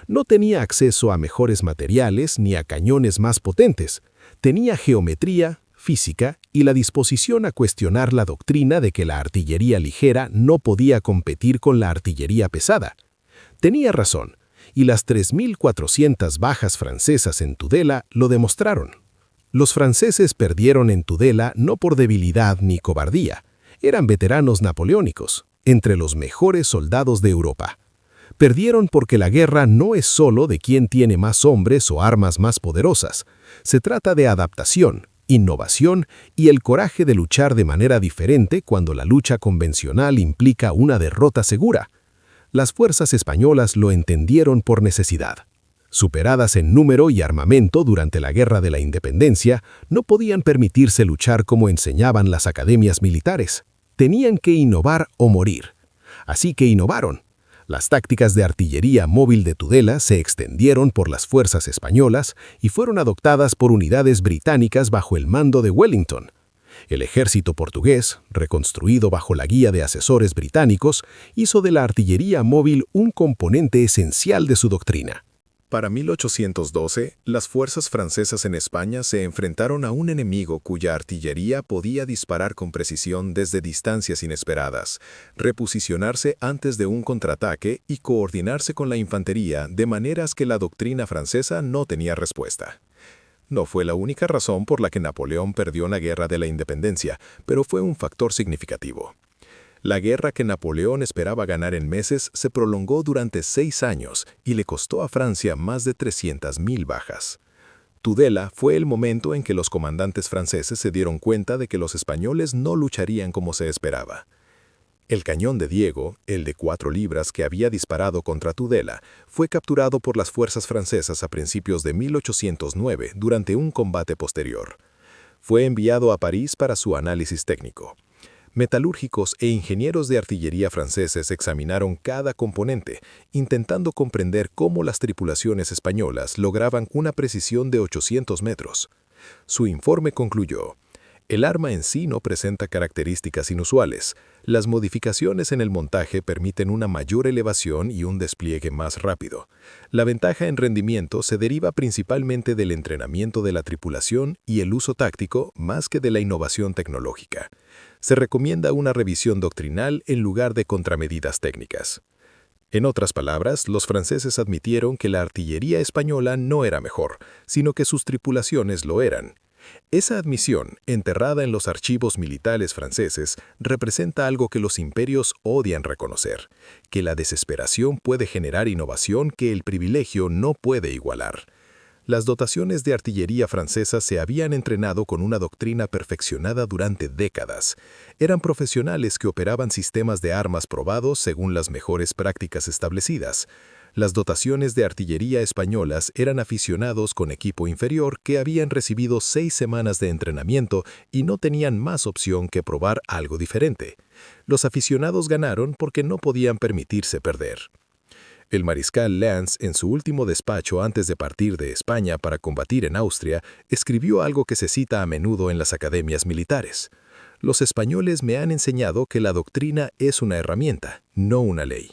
No tenía acceso a mejores materiales ni a cañones más potentes. Tenía geometría, física y la disposición a cuestionar la doctrina de que la artillería ligera no podía competir con la artillería pesada. Tenía razón, y las 3.400 bajas francesas en Tudela lo demostraron. Los franceses perdieron en Tudela no por debilidad ni cobardía. Eran veteranos napoleónicos, entre los mejores soldados de Europa. Perdieron porque la guerra no es solo de quién tiene más hombres o armas más poderosas. Se trata de adaptación, innovación y el coraje de luchar de manera diferente cuando la lucha convencional implica una derrota segura. Las fuerzas españolas lo entendieron por necesidad. Superadas en número y armamento durante la Guerra de la Independencia, no podían permitirse luchar como enseñaban las academias militares. Tenían que innovar o morir. Así que innovaron. Las tácticas de artillería móvil de Tudela se extendieron por las fuerzas españolas y fueron adoptadas por unidades británicas bajo el mando de Wellington. El ejército portugués, reconstruido bajo la guía de asesores británicos, hizo de la artillería móvil un componente esencial de su doctrina. Para 1812, las fuerzas francesas en España se enfrentaron a un enemigo cuya artillería podía disparar con precisión desde distancias inesperadas, reposicionarse antes de un contraataque y coordinarse con la infantería de maneras que la doctrina francesa no tenía respuesta. No fue la única razón por la que Napoleón perdió la Guerra de la Independencia, pero fue un factor significativo. La guerra que Napoleón esperaba ganar en meses se prolongó durante 6 años y le costó a Francia más de 300.000 bajas. Tudela fue el momento en que los comandantes franceses se dieron cuenta de que los españoles no lucharían como se esperaba. El cañón de Diego, el de 4 libras que había disparado contra Tudela, fue capturado por las fuerzas francesas a principios de 1809 durante un combate posterior. Fue enviado a París para su análisis técnico. Metalúrgicos e ingenieros de artillería franceses examinaron cada componente, intentando comprender cómo las tripulaciones españolas lograban una precisión de 800 metros. Su informe concluyó: el arma en sí no presenta características inusuales. Las modificaciones en el montaje permiten una mayor elevación y un despliegue más rápido. La ventaja en rendimiento se deriva principalmente del entrenamiento de la tripulación y el uso táctico más que de la innovación tecnológica. Se recomienda una revisión doctrinal en lugar de contramedidas técnicas. En otras palabras, los franceses admitieron que la artillería española no era mejor, sino que sus tripulaciones lo eran. Esa admisión, enterrada en los archivos militares franceses, representa algo que los imperios odian reconocer, que la desesperación puede generar innovación que el privilegio no puede igualar. Las dotaciones de artillería francesas se habían entrenado con una doctrina perfeccionada durante décadas. Eran profesionales que operaban sistemas de armas probados según las mejores prácticas establecidas. Las dotaciones de artillería españolas eran aficionados con equipo inferior que habían recibido 6 semanas de entrenamiento y no tenían más opción que probar algo diferente. Los aficionados ganaron porque no podían permitirse perder. El mariscal Lanz, en su último despacho antes de partir de España para combatir en Austria, escribió algo que se cita a menudo en las academias militares. Los españoles me han enseñado que la doctrina es una herramienta, no una ley.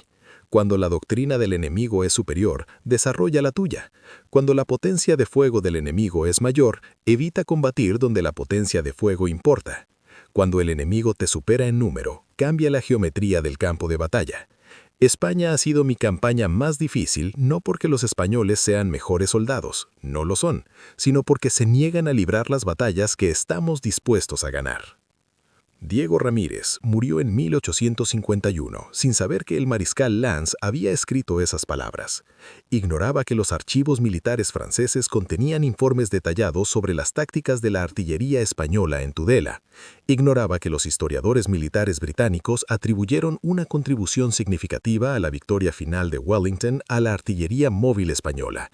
Cuando la doctrina del enemigo es superior, desarrolla la tuya. Cuando la potencia de fuego del enemigo es mayor, evita combatir donde la potencia de fuego importa. Cuando el enemigo te supera en número, cambia la geometría del campo de batalla. España ha sido mi campaña más difícil no porque los españoles sean mejores soldados, no lo son, sino porque se niegan a librar las batallas que estamos dispuestos a ganar. Diego Ramírez murió en 1851 sin saber que el mariscal Lannes había escrito esas palabras. Ignoraba que los archivos militares franceses contenían informes detallados sobre las tácticas de la artillería española en Tudela. Ignoraba que los historiadores militares británicos atribuyeron una contribución significativa a la victoria final de Wellington a la artillería móvil española.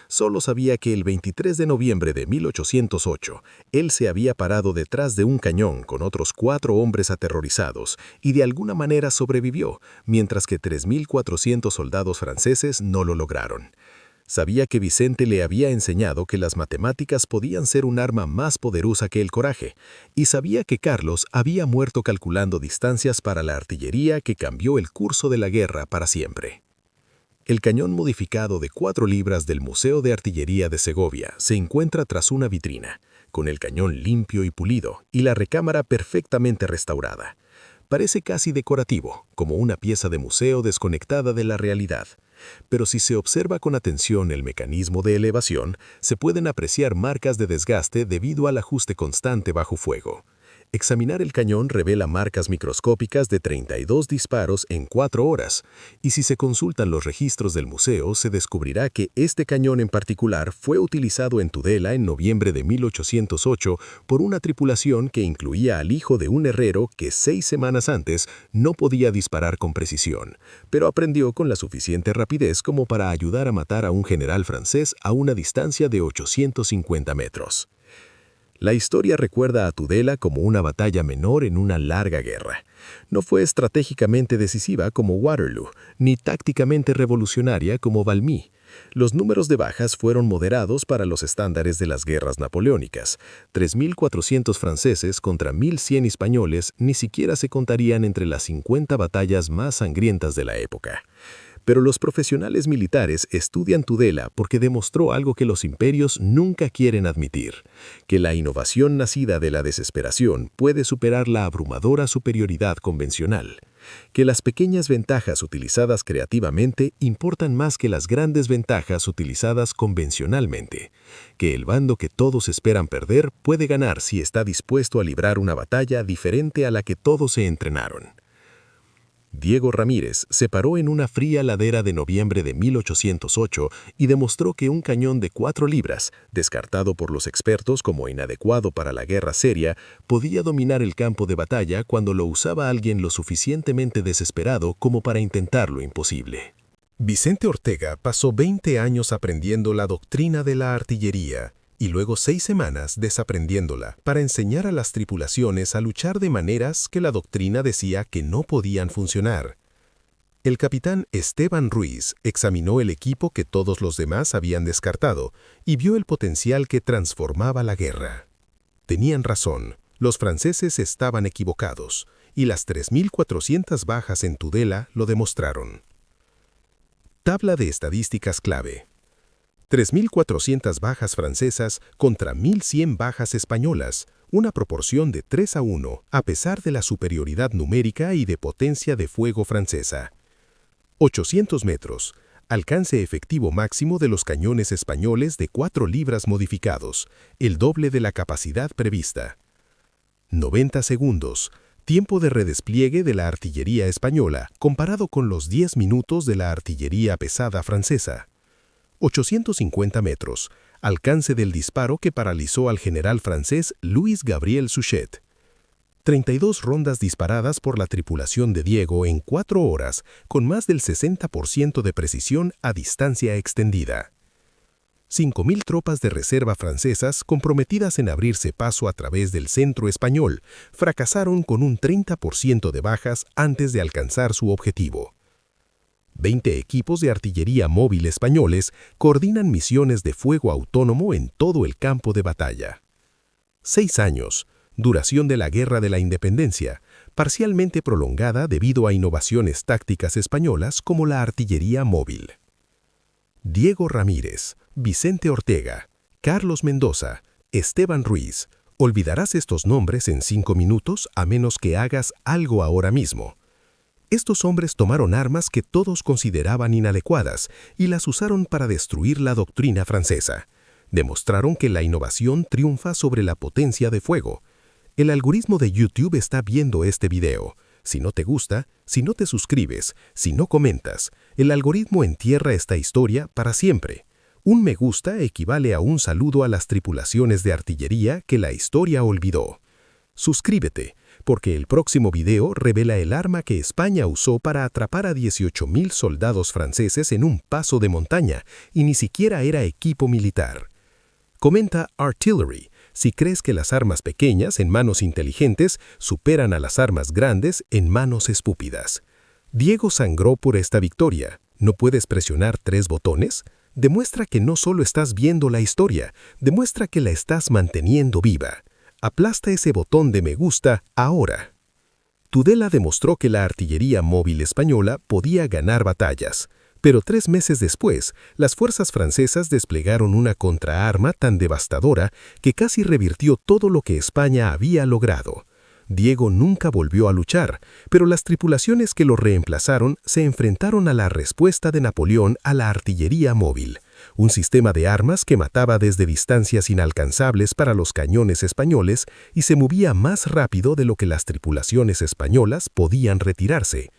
Solo sabía que el 23 de noviembre de 1808, él se había parado detrás de un cañón con otros 4 hombres aterrorizados y de alguna manera sobrevivió, mientras que 3.400 soldados franceses no lo lograron. Sabía que Vicente le había enseñado que las matemáticas podían ser un arma más poderosa que el coraje, y sabía que Carlos había muerto calculando distancias para la artillería que cambió el curso de la guerra para siempre. El cañón modificado de 4 libras del Museo de Artillería de Segovia se encuentra tras una vitrina, con el cañón limpio y pulido y la recámara perfectamente restaurada. Parece casi decorativo, como una pieza de museo desconectada de la realidad. Pero si se observa con atención el mecanismo de elevación, se pueden apreciar marcas de desgaste debido al ajuste constante bajo fuego. Examinar el cañón revela marcas microscópicas de 32 disparos en 4 horas, y si se consultan los registros del museo se descubrirá que este cañón en particular fue utilizado en Tudela en noviembre de 1808 por una tripulación que incluía al hijo de un herrero que 6 semanas antes no podía disparar con precisión, pero aprendió con la suficiente rapidez como para ayudar a matar a un general francés a una distancia de 850 metros. La historia recuerda a Tudela como una batalla menor en una larga guerra. No fue estratégicamente decisiva como Waterloo, ni tácticamente revolucionaria como Valmy. Los números de bajas fueron moderados para los estándares de las guerras napoleónicas. 3.400 franceses contra 1.100 españoles ni siquiera se contarían entre las 50 batallas más sangrientas de la época. Pero los profesionales militares estudian Tudela porque demostró algo que los imperios nunca quieren admitir, que la innovación nacida de la desesperación puede superar la abrumadora superioridad convencional, que las pequeñas ventajas utilizadas creativamente importan más que las grandes ventajas utilizadas convencionalmente, que el bando que todos esperan perder puede ganar si está dispuesto a librar una batalla diferente a la que todos se entrenaron. Diego Ramírez se paró en una fría ladera de noviembre de 1808 y demostró que un cañón de 4 libras, descartado por los expertos como inadecuado para la guerra seria, podía dominar el campo de batalla cuando lo usaba alguien lo suficientemente desesperado como para intentar lo imposible. Vicente Ortega pasó 20 años aprendiendo la doctrina de la artillería y luego 6 semanas desaprendiéndola para enseñar a las tripulaciones a luchar de maneras que la doctrina decía que no podían funcionar. El capitán Esteban Ruiz examinó el equipo que todos los demás habían descartado y vio el potencial que transformaba la guerra. Tenían razón, los franceses estaban equivocados, y las 3.400 bajas en Tudela lo demostraron. Tabla de estadísticas clave. 3.400 bajas francesas contra 1.100 bajas españolas, una proporción de 3-1, a pesar de la superioridad numérica y de potencia de fuego francesa. 800 metros, alcance efectivo máximo de los cañones españoles de 4 libras modificados, el doble de la capacidad prevista. 90 segundos, tiempo de redespliegue de la artillería española, comparado con los 10 minutos de la artillería pesada francesa. 850 metros, alcance del disparo que paralizó al general francés Louis Gabriel Suchet. 32 rondas disparadas por la tripulación de Diego en 4 horas, con más del 60% de precisión a distancia extendida. 5.000 tropas de reserva francesas comprometidas en abrirse paso a través del centro español, fracasaron con un 30% de bajas antes de alcanzar su objetivo. 20 equipos de artillería móvil españoles coordinan misiones de fuego autónomo en todo el campo de batalla. 6 años, duración de la Guerra de la Independencia, parcialmente prolongada debido a innovaciones tácticas españolas como la artillería móvil. Diego Ramírez, Vicente Ortega, Carlos Mendoza, Esteban Ruiz. Olvidarás estos nombres en 5 minutos a menos que hagas algo ahora mismo. Estos hombres tomaron armas que todos consideraban inadecuadas y las usaron para destruir la doctrina francesa. Demostraron que la innovación triunfa sobre la potencia de fuego. El algoritmo de YouTube está viendo este video. Si no te gusta, si no te suscribes, si no comentas, el algoritmo entierra esta historia para siempre. Un me gusta equivale a un saludo a las tripulaciones de artillería que la historia olvidó. Suscríbete, porque el próximo video revela el arma que España usó para atrapar a 18.000 soldados franceses en un paso de montaña y ni siquiera era equipo militar. Comenta Artillery si crees que las armas pequeñas en manos inteligentes superan a las armas grandes en manos estúpidas. Diego sangró por esta victoria. ¿No puedes presionar 3 botones? Demuestra que no solo estás viendo la historia, demuestra que la estás manteniendo viva. Aplasta ese botón de me gusta ahora. Tudela demostró que la artillería móvil española podía ganar batallas, pero 3 meses después, las fuerzas francesas desplegaron una contraarma tan devastadora que casi revirtió todo lo que España había logrado. Diego nunca volvió a luchar, pero las tripulaciones que lo reemplazaron se enfrentaron a la respuesta de Napoleón a la artillería móvil, un sistema de armas que mataba desde distancias inalcanzables para los cañones españoles y se movía más rápido de lo que las tripulaciones españolas podían retirarse.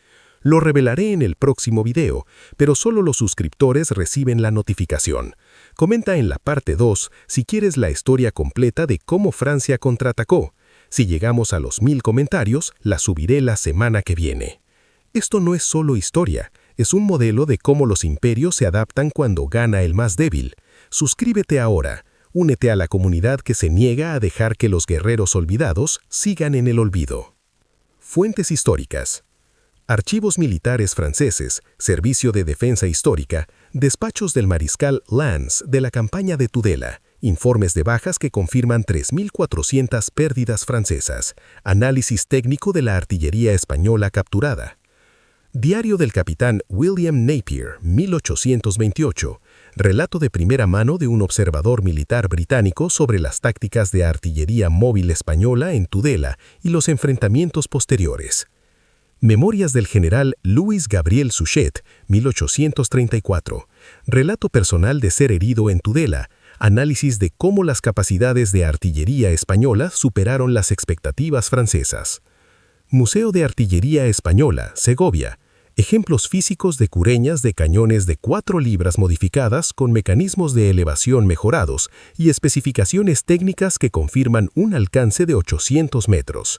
Lo revelaré en el próximo video, pero solo los suscriptores reciben la notificación. Comenta en la parte 2 si quieres la historia completa de cómo Francia contraatacó. Si llegamos a los 1000 comentarios, la subiré la semana que viene. Esto no es solo historia, es un modelo de cómo los imperios se adaptan cuando gana el más débil. Suscríbete ahora, únete a la comunidad que se niega a dejar que los guerreros olvidados sigan en el olvido. Fuentes históricas. Archivos militares franceses, Servicio de Defensa Histórica, despachos del mariscal Lannes de la campaña de Tudela, informes de bajas que confirman 3.400 pérdidas francesas, análisis técnico de la artillería española capturada. Diario del capitán William Napier, 1828, relato de primera mano de un observador militar británico sobre las tácticas de artillería móvil española en Tudela y los enfrentamientos posteriores. Memorias del general Louis Gabriel Suchet, 1834. Relato personal de ser herido en Tudela. Análisis de cómo las capacidades de artillería española superaron las expectativas francesas. Museo de Artillería Española, Segovia. Ejemplos físicos de cureñas de cañones de 4 libras modificadas con mecanismos de elevación mejorados y especificaciones técnicas que confirman un alcance de 800 metros.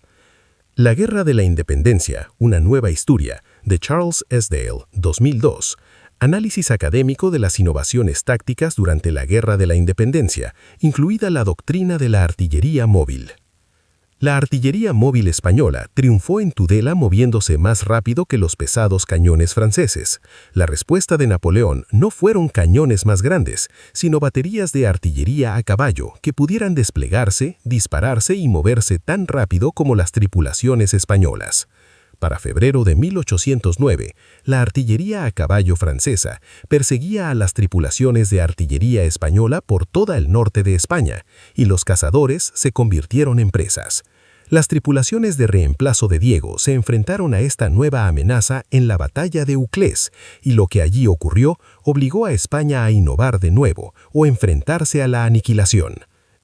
La Guerra de la Independencia, una nueva historia, de Charles Esdale, 2002. Análisis académico de las innovaciones tácticas durante la Guerra de la Independencia, incluida la doctrina de la artillería móvil. La artillería móvil española triunfó en Tudela moviéndose más rápido que los pesados cañones franceses. La respuesta de Napoleón no fueron cañones más grandes, sino baterías de artillería a caballo que pudieran desplegarse, dispararse y moverse tan rápido como las tripulaciones españolas. Para febrero de 1809, la artillería a caballo francesa perseguía a las tripulaciones de artillería española por toda el norte de España, y los cazadores se convirtieron en presas. Las tripulaciones de reemplazo de Diego se enfrentaron a esta nueva amenaza en la batalla de Uclés, y lo que allí ocurrió obligó a España a innovar de nuevo o enfrentarse a la aniquilación.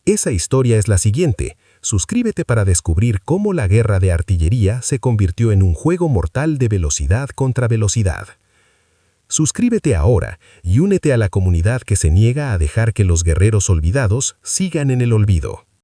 Esa historia es la siguiente. Suscríbete para descubrir cómo la guerra de artillería se convirtió en un juego mortal de velocidad contra velocidad. Suscríbete ahora y únete a la comunidad que se niega a dejar que los guerreros olvidados sigan en el olvido.